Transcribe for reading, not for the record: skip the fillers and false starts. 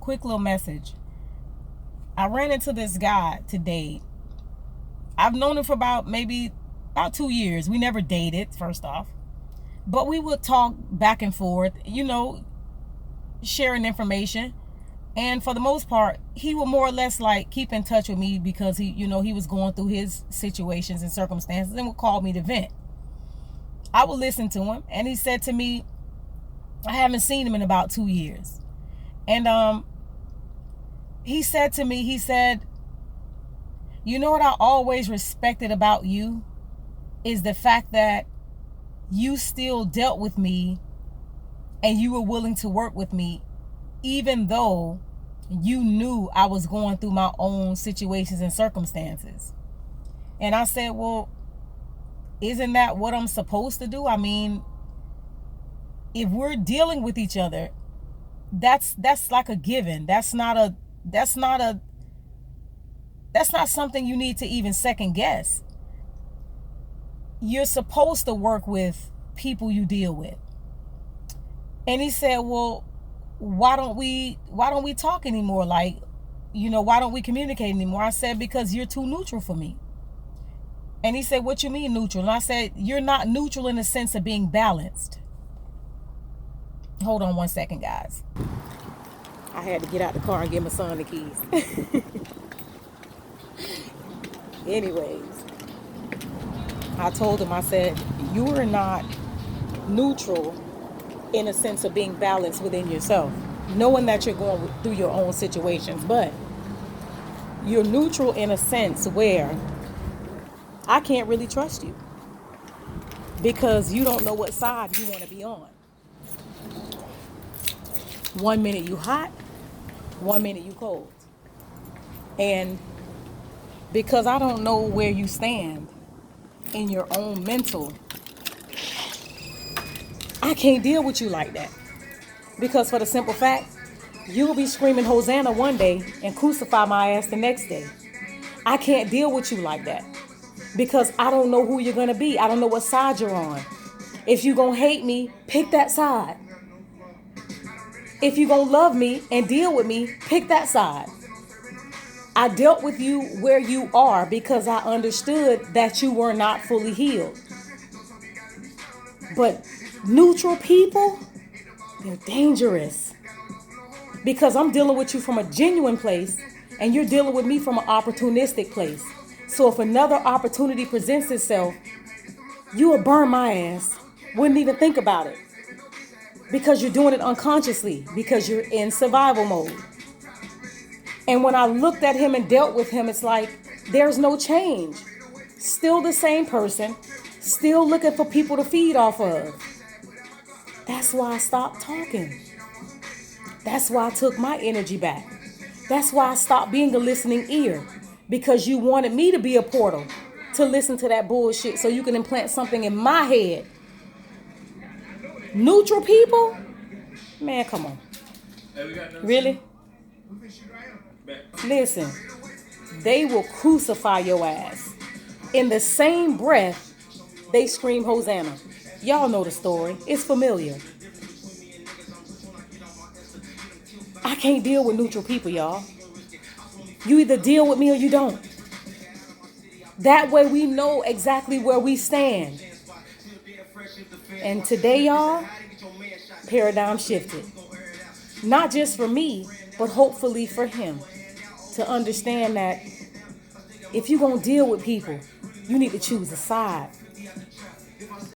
quick little message. I ran into this guy today. I've known him for about 2 years. We never dated, first off. But we would talk back and forth, sharing information. And for the most part, he would more or less like keep in touch with me because he was going through his situations and circumstances and would call me to vent. I would listen to him, and he said to me, I haven't seen him in about 2 years. And he said to me, you know what I always respected about you is the fact that you still dealt with me and you were willing to work with me, even though you knew I was going through my own situations and circumstances. And I said, well, isn't that what I'm supposed to do? I mean, if we're dealing with each other, that's like a given. That's not something you need to even second guess. You're supposed to work with people you deal with. And he said, well, why don't we talk anymore? Like, why don't we communicate anymore? I said, because you're too neutral for me. And he said, what you mean neutral? And I said, you're not neutral in the sense of being balanced. Hold on one second, guys. I had to get out the car and give my son the keys. Anyways, I told him, I said, you are not neutral in a sense of being balanced within yourself, knowing that you're going through your own situations, but you're neutral in a sense where I can't really trust you because you don't know what side you want to be on. 1 minute you hot, 1 minute you cold. And because I don't know where you stand in your own mental, I can't deal with you like that. Because for the simple fact, you'll be screaming Hosanna one day and crucify my ass the next day. I can't deal with you like that. Because I don't know who you're going to be. I don't know what side you're on. If you're going to hate me, pick that side. If you're going to love me and deal with me, pick that side. I dealt with you where you are because I understood that you were not fully healed. But neutral people, they're dangerous. Because I'm dealing with you from a genuine place and you're dealing with me from an opportunistic place. So if another opportunity presents itself, you will burn my ass. Wouldn't even think about it. Because you're doing it unconsciously. Because you're in survival mode. And when I looked at him and dealt with him, it's like there's no change. Still the same person. Still looking for people to feed off of. That's why I stopped talking. That's why I took my energy back. That's why I stopped being a listening ear. Because you wanted me to be a portal to listen to that bullshit so you can implant something in my head. Neutral people? Man, come on. Really? Listen, they will crucify your ass. In the same breath, they scream Hosanna. Y'all know the story. It's familiar. I can't deal with neutral people, y'all. You either deal with me or you don't. That way we know exactly where we stand. And today, y'all, paradigm shifted. Not just for me, but hopefully for him. To understand that if you're going to deal with people, you need to choose a side.